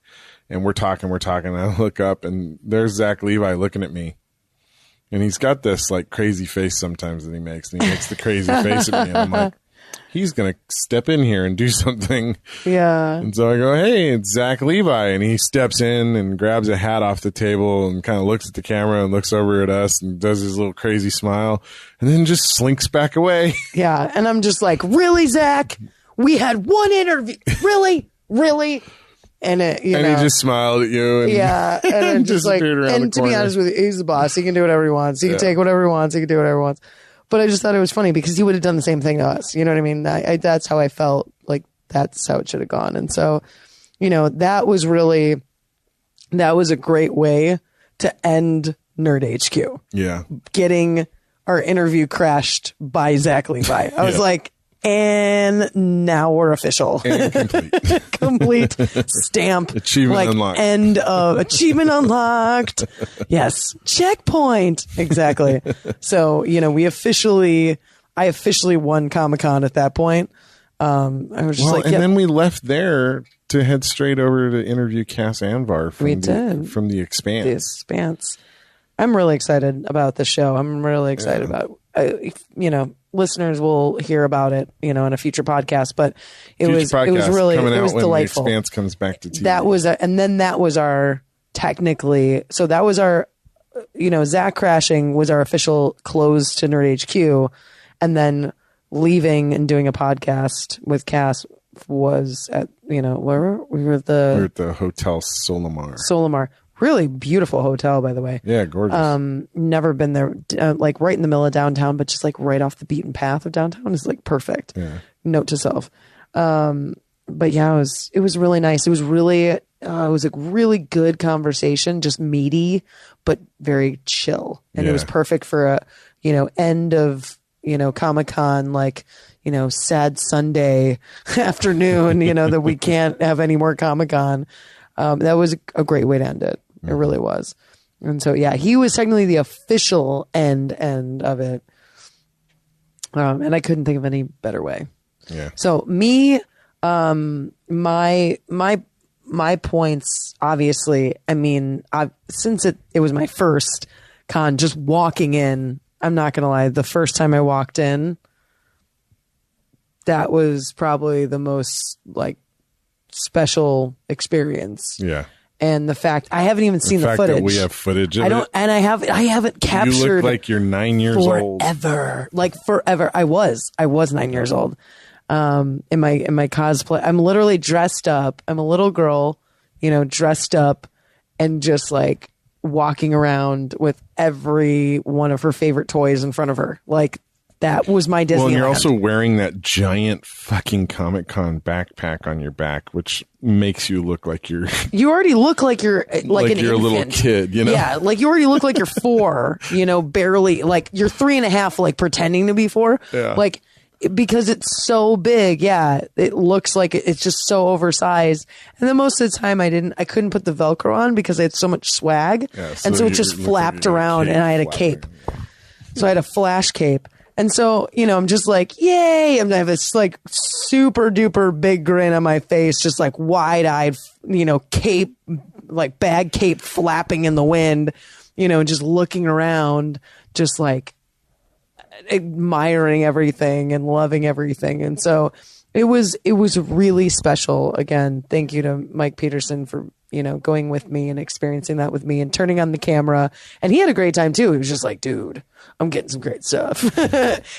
And we're talking, and I look up, and there's Zack Levi looking at me. And he's got this like crazy face sometimes that he makes. And he makes the crazy face at me. And I'm like, he's going to step in here and do something. Yeah. And so I go, hey, it's Zack Levi. And he steps in and grabs a hat off the table and kind of looks at the camera and looks over at us and does his little crazy smile. And then just slinks back away. Yeah. And I'm just like, really, Zach? We had one interview. Really? Really? And he just smiled at you. And and just like, and to be honest with you, he's the boss. He can do whatever he wants. He can take whatever he wants. He can do whatever he wants. But I just thought it was funny because he would have done the same thing to us. You know what I mean? That's how I felt. Like that's how it should have gone. And so, that was a great way to end Nerdhq. Yeah, getting our interview crashed by Zack Levi. I was like, And now we're official. And complete. Complete stamp. Achievement unlocked. End of achievement unlocked. Yes. Checkpoint. Exactly. So, I officially won Comic-Con at that point. I was just and then we left there to head straight over to interview Cass Anvar from The Expanse. The Expanse. I'm really excited about the show. I'm really excited about listeners will hear about it, in a future podcast, but it was really delightful. The Expanse comes back to TV. That was our Zack crashing was our official close to Nerdhq, and then leaving and doing a podcast with Cass was at where we were at the Hotel Solimar. Really beautiful hotel, by the way. Yeah, gorgeous. Never been there, like right in the middle of downtown, but just like right off the beaten path of downtown is like perfect. Yeah. Note to self. But yeah, it was really nice. It was really, it was a really good conversation, just meaty, but very chill. And it was perfect for a, end of, Comic-Con, like, sad Sunday afternoon, that we can't have any more Comic-Con. That was a great way to end it. It really was. And so, yeah, he was technically the official end of it. And I couldn't think of any better way. Yeah. So me, my points, obviously, I mean, since it was my first con, just walking in, I'm not going to lie, the first time I walked in, that was probably the most like special experience. Yeah. And the fact I haven't even seen the footage. That we have footage of it. I haven't captured. You look like you're 9 years old. Forever. I was 9 years old. In my cosplay, I'm literally dressed up. I'm a little girl, dressed up and just like walking around with every one of her favorite toys in front of her. Like that was my Disneyland. Well, and you're also wearing that giant fucking Comic-Con backpack on your back, which makes you look like you're... You already look like you're like an you're infant. A little kid, Yeah, like you already look like you're 4, barely. Like you're 3.5, like pretending to be 4. Yeah. Like, because it's so big, yeah, it looks like it's just so oversized. And then most of the time I couldn't put the Velcro on because I had so much swag. Yeah, and so it just flapped around and I had a cape. So I had a flash cape. And so, I'm just like, yay. I have this like super duper big grin on my face, just like wide eyed, cape, like bag cape flapping in the wind, just looking around, just like admiring everything and loving everything. And so it was really special. Again, thank you to Mike Peterson for, going with me and experiencing that with me and turning on the camera. And he had a great time too. He was just like, dude, I'm getting some great stuff.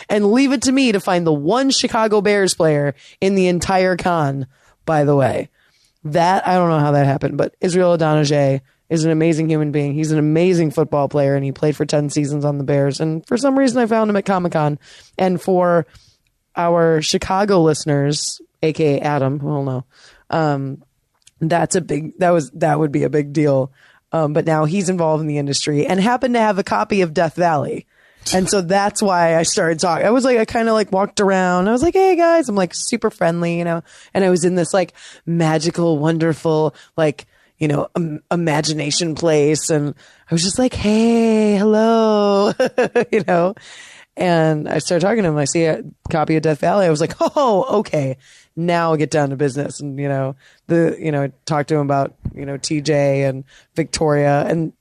And leave it to me to find the one Chicago Bears player in the entire con, by the way. That, I don't know how that happened, but Israel Adonijah is an amazing human being. He's an amazing football player, and he played for 10 seasons on the Bears. And for some reason, I found him at Comic-Con. And for our Chicago listeners, aka Adam, well, no, that would be a big deal. But now he's involved in the industry and happened to have a copy of Death Valley. And so that's why I started talking. I was like, I kind of like walked around. I was like, hey guys, I'm like super friendly, and I was in this like magical, wonderful, like, imagination place. And I was just like, hey, hello, and I started talking to him. I see a copy of Death Valley. I was like, oh, okay. Now I'll get down to business. And, I talked to him about, TJ and Victoria, and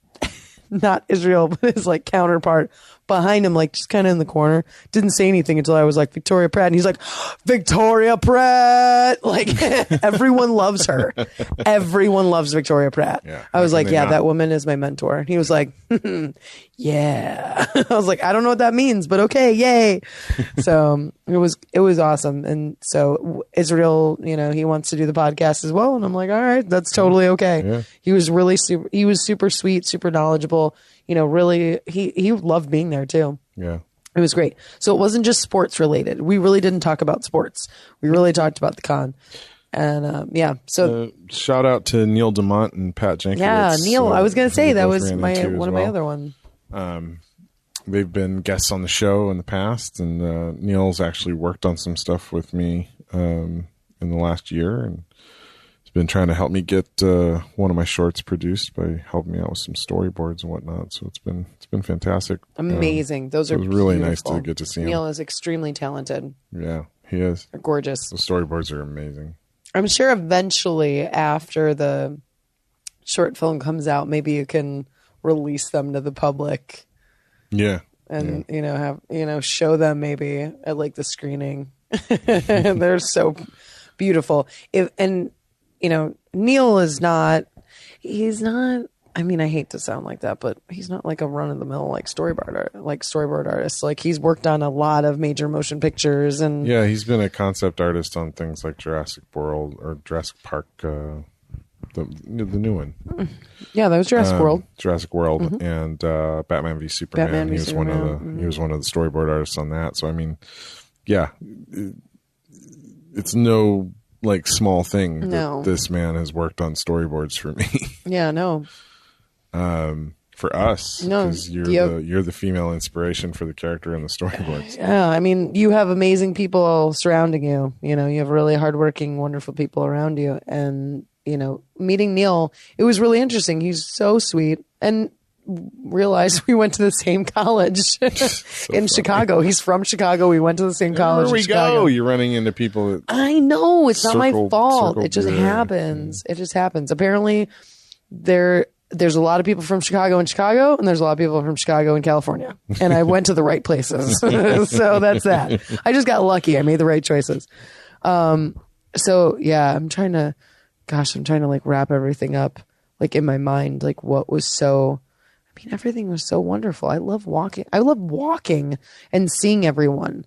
not Israel, but his like counterpart behind him, like just kind of in the corner. Didn't say anything until I was like, Victoria Pratt. And he's like, Victoria Pratt. Like everyone loves her. Everyone loves Victoria Pratt. Yeah, I was like, yeah, that woman is my mentor. And he was like, yeah. I was like, I don't know what that means, but okay. Yay. So it was awesome. And so Israel, he wants to do the podcast as well. And I'm like, all right, that's totally okay. Yeah. He was super sweet, super knowledgeable. Really, he loved being there too. Yeah. It was great. So it wasn't just sports related. We really didn't talk about sports. We really talked about the con. And yeah, so shout out to Neil DeMont and Pat Jenkins. Yeah, Neil. I was going to say that was one of my other ones. they've been guests on the show in the past, and Neil's actually worked on some stuff with me in the last year, and he's been trying to help me get one of my shorts produced by helping me out with some storyboards and whatnot. So it's been fantastic. Amazing. Those are really beautiful. Nice to get to see him. Neil is extremely talented. Yeah, he is. They're gorgeous. The storyboards are amazing. I'm sure eventually after the short film comes out, maybe you can release them to the public. Yeah. And, show them maybe at like the screening. They're so beautiful. Neil is he's not, I mean, I hate to sound like that, but he's not like a run of the mill, storyboard artist. Like he's worked on a lot of major motion pictures and. Yeah. He's been a concept artist on things like Jurassic World or Jurassic Park, the new one. Yeah, that was Jurassic World. Jurassic World and Batman v Superman. He was one of the storyboard artists on that. So I mean, yeah, it's no like small thing that this man has worked on storyboards for me. Yeah, no. For us, because you're the female inspiration for the character in the storyboards. Yeah, I mean, you have amazing people surrounding you. You have really hardworking, wonderful people around you, and meeting Neil, it was really interesting. He's so sweet, and realized we went to the same college in Chicago. He's from Chicago. We went to the same college. There we go. You're running into people. That I know it's not my fault. It just happens. It just happens. Apparently, there's a lot of people from Chicago in Chicago, and there's a lot of people from Chicago in California. And I went to the right places. So that's that. I just got lucky. I made the right choices. So yeah, I'm trying to like wrap everything up like in my mind, like what was so, I mean, everything was so wonderful. I love walking and seeing everyone.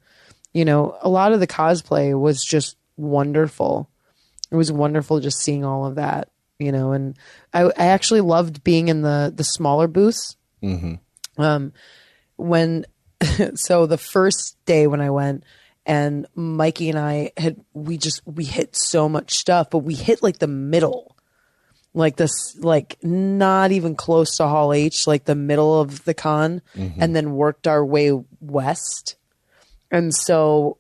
A lot of the cosplay was just wonderful. It was wonderful just seeing all of that. And I actually loved being in the smaller booths. Mm-hmm. So the first day when I went, and Mikey and I we hit so much stuff, but we hit like the middle, like this, like not even close to Hall H, like the middle of the con, and then worked our way west. And so,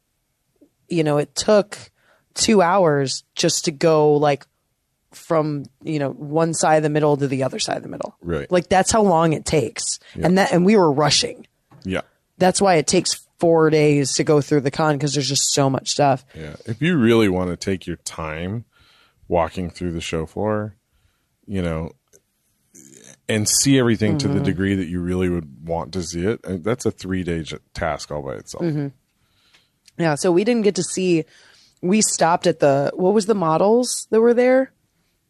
it took 2 hours just to go like from one side of the middle to the other side of the middle. Right. Like that's how long it takes. Yeah. And we were rushing. Yeah. That's why it takes 4 days to go through the con, because there's just so much stuff. Yeah. If you really want to take your time walking through the show floor, and see everything to the degree that you really would want to see it, that's a 3-day task all by itself. Mm-hmm. Yeah. So we didn't get to see, we stopped at what was the models that were there?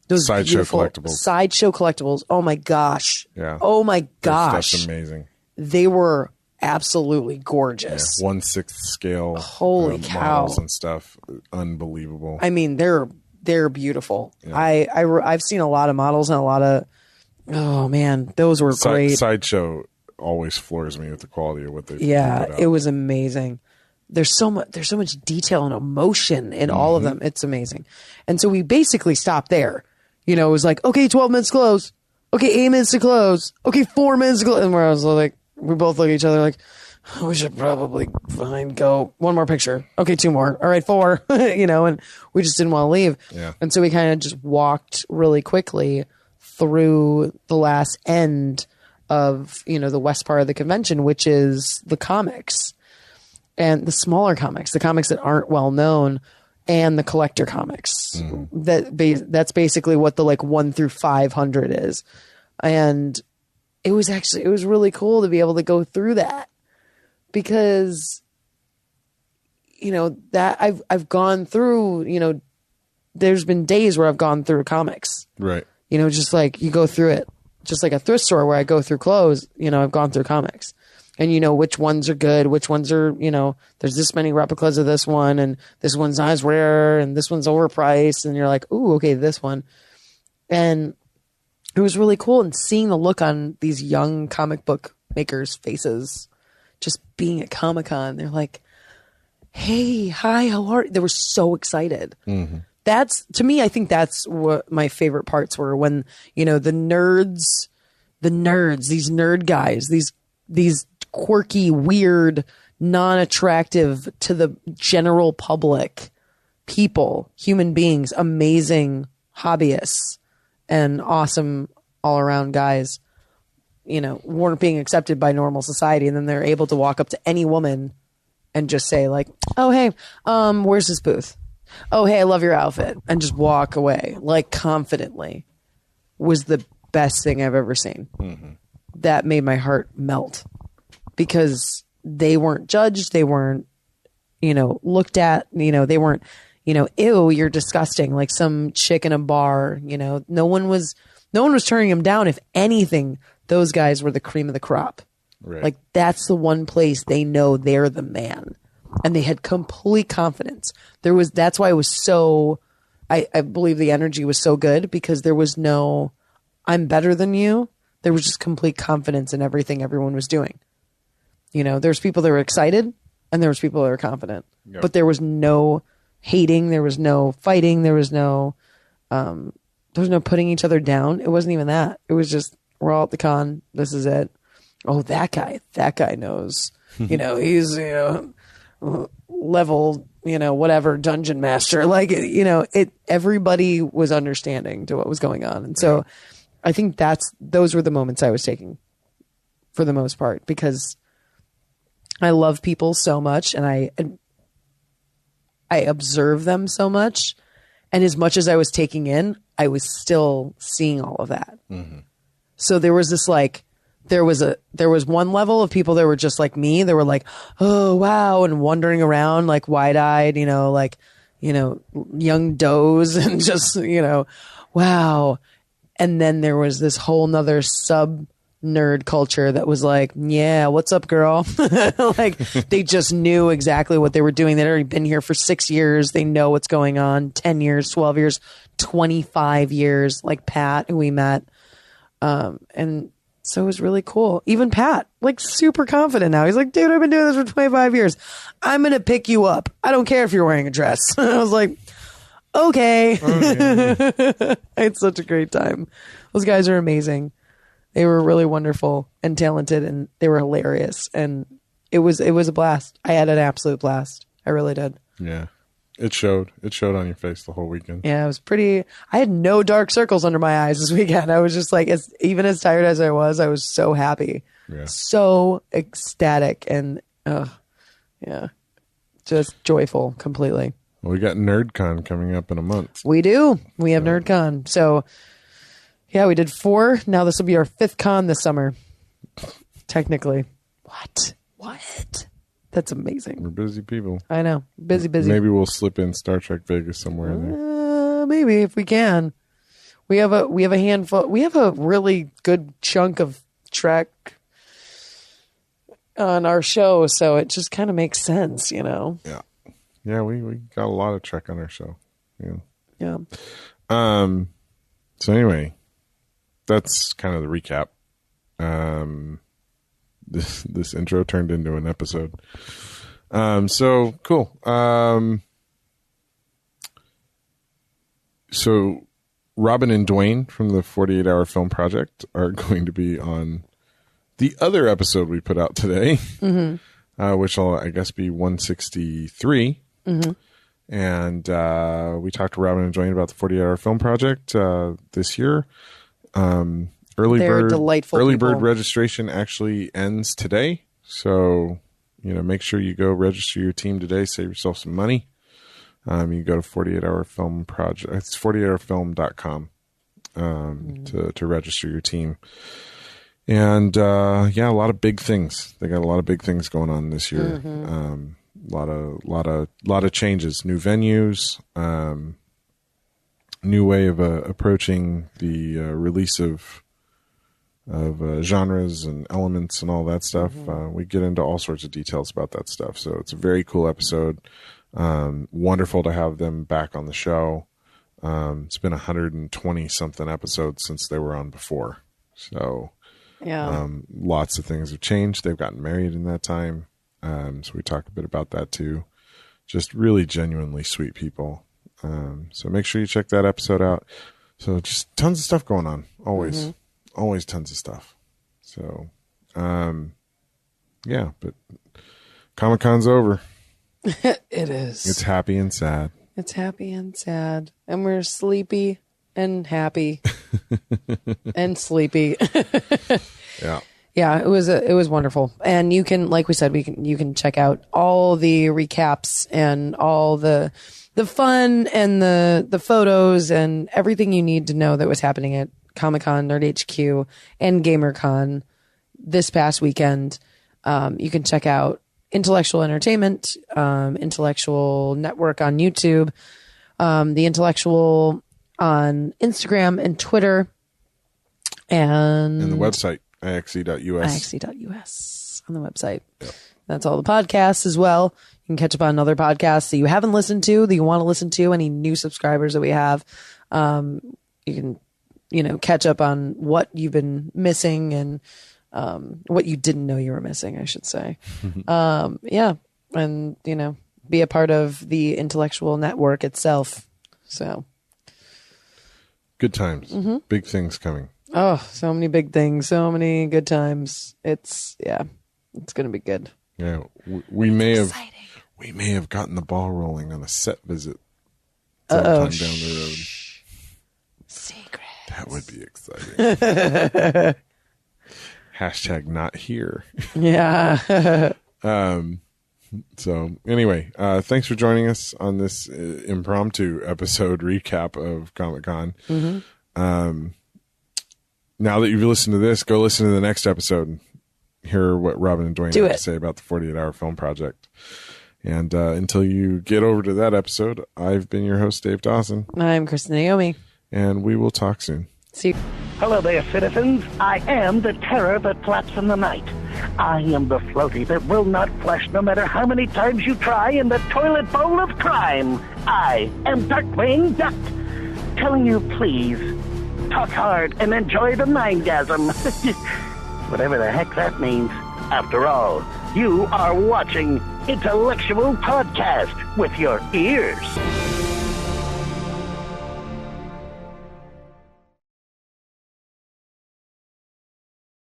Those Sideshow Collectibles. Sideshow Collectibles. Oh my gosh. Yeah. Oh my gosh. That's amazing. They were absolutely gorgeous. Yeah, 1/6 scale. Holy cow. Models and stuff. Unbelievable. I mean, they're beautiful. Yeah. I've seen a lot of models and a lot of, oh man, those were great. Sideshow always floors me with the quality of what they it was amazing. There's so much detail and emotion in all of them. It's amazing. And so we basically stopped there. It was like, okay, 12 minutes to close. Okay, 8 minutes to close. Okay, 4 minutes to close. And I was like, we both look at each other like, we should probably go one more picture. Okay, 2 more. All right, 4. And we just didn't want to leave. Yeah. And so we kind of just walked really quickly through the last end of, the west part of the convention, which is the comics. And the smaller comics, the comics that aren't well known, and the collector comics. That's basically what the like 1 through 500 is. And it was really cool to be able to go through that, because that I've gone through, there's been days where I've gone through comics. Right. Just like you go through it, just like a thrift store where I go through clothes, I've gone through comics. And which ones are good, which ones are, there's this many replicas of this one, and this one's not as rare, and this one's overpriced, and you're like, ooh, okay, this one. And it was really cool, and seeing the look on these young comic book makers' faces, just being at ComicCon, they're like, hey, hi, how are you? They were so excited. Mm-hmm. That's, to me, I think that's what my favorite parts were, when, the nerds, these nerd guys, these quirky, weird, non-attractive to the general public people, human beings, amazing hobbyists, and awesome all-around guys, weren't being accepted by normal society. And then they're able to walk up to any woman and just say like, oh, hey, where's this booth? Oh, hey, I love your outfit. And just walk away like confidently was the best thing I've ever seen. Mm-hmm. That made my heart melt because they weren't judged. They weren't, looked at, they weren't, ew, you're disgusting. Like some chick in a bar, no one was turning them down. If anything, those guys were the cream of the crop. Right. Like that's the one place they know they're the man, and they had complete confidence. That's why it was so, I believe the energy was so good because there was no, I'm better than you. There was just complete confidence in everything everyone was doing. There's people that were excited and there was people that were confident, but there was no hating. There was no fighting. There was no putting each other down. It wasn't even that. It was just, we're all at the con. This is it. Oh, that guy knows, he's, level, whatever dungeon master, like, everybody was understanding to what was going on. And so I think those were the moments I was taking for the most part, because I love people so much and I observe them so much. And as much as I was taking in, I was still seeing all of that. Mm-hmm. So there was this there was one level of people that were just like me. They were like, oh, wow. And wandering around like wide eyed, young does and just, wow. And then there was this whole nother sub nerd culture that was like, yeah, what's up, girl? Like they just knew exactly what they were doing. They'd already been here for 6 years. They know what's going on. 10 years, 12 years, 25 years, like Pat, who we met. And so it was really cool. Even Pat, like super confident now. He's like, dude, I've been doing this for 25 years. I'm going to pick you up. I don't care if you're wearing a dress. I was like, okay. I had such a great time. Those guys are amazing. They were really wonderful and talented, and they were hilarious. And it was a blast. I had an absolute blast. I really did. Yeah. It showed. It showed on your face the whole weekend. Yeah, it was pretty. I had no dark circles under my eyes this weekend. I was just like, even as tired as I was so happy. Yeah. So ecstatic and, just joyful completely. Well, we got Nerdhq coming up in a month. We do. We have Nerdhq. So, yeah, we did 4. Now this will be our 5th con this summer. Technically. What? That's amazing. We're busy people. I know. Busy. Maybe we'll slip in Star Trek Vegas somewhere in there. Maybe if we can. We have a handful. We have a really good chunk of Trek on our show, so it just kind of makes sense, Yeah. Yeah, we got a lot of Trek on our show. Yeah. So anyway, that's kind of the recap. This intro turned into an episode. So cool. So Robin and Dwayne from the 48 Hour Film Project are going to be on the other episode we put out today, which will, I guess, be 163. Mm-hmm. And we talked to Robin and Dwayne about the 48 Hour Film Project this year. Early bird registration actually ends today. So, make sure you go register your team today. Save yourself some money. You go to 48 Hour Film Project. It's 48hourfilm.com to register your team. And, a lot of big things. They got a lot of big things going on this year. Mm-hmm. Lot of changes, new venues, new way of approaching the release of genres and elements and all that stuff. Mm-hmm. We get into all sorts of details about that stuff. So it's a very cool episode. Wonderful to have them back on the show. It's been 120 something episodes since they were on before. So lots of things have changed. They've gotten married in that time. So we talk a bit about that too. Just really genuinely sweet people. So make sure you check that episode out. So just tons of stuff going on. Always tons of stuff. So, Yeah, but ComicCon's over. It is. It's happy and sad. It's happy and sad. And we're sleepy and happy and sleepy. Yeah. Yeah, it was wonderful. And you can, like we said, you can check out all the recaps and all the fun and the photos and everything you need to know that was happening at ComicCon, Nerdhq, and Gam3rcon this past weekend. You can check out Intellectual Entertainment, Intellectual Network on YouTube, the Intellectual on Instagram and Twitter, and the website, IXC.us. IXC.us on the website. Yep. That's all the podcasts as well. You can catch up on other podcasts that you haven't listened to, that you want to listen to, any new subscribers that we have. You can, catch up on what you've been missing and what you didn't know you were missing, I should say. Yeah. And, be a part of the intellectual network itself. So. Good times. Mm-hmm. Big things coming. Oh, so many big things. So many good times. It's going to be good. Yeah. We may have gotten the ball rolling on a set visit sometime down the road. Secret. That would be exciting. Hashtag not here. Yeah. So anyway, thanks for joining us on this impromptu episode recap of ComicCon. Mm-hmm. Now that you've listened to this, go listen to the next episode and hear what Robin and Dwayne have to say about the 48-hour film project. And until you get over to that episode, I've been your host, Dave Dawson. I'm Kristen Naomi. And we will talk soon. See you. Hello there, citizens. I am the terror that flaps in the night. I am the floaty that will not flush no matter how many times you try in the toilet bowl of crime. I am Darkwing Duck, telling you please, talk hard and enjoy the mindgasm. Whatever the heck that means. After all, you are watching Intellectual Podcast with your ears.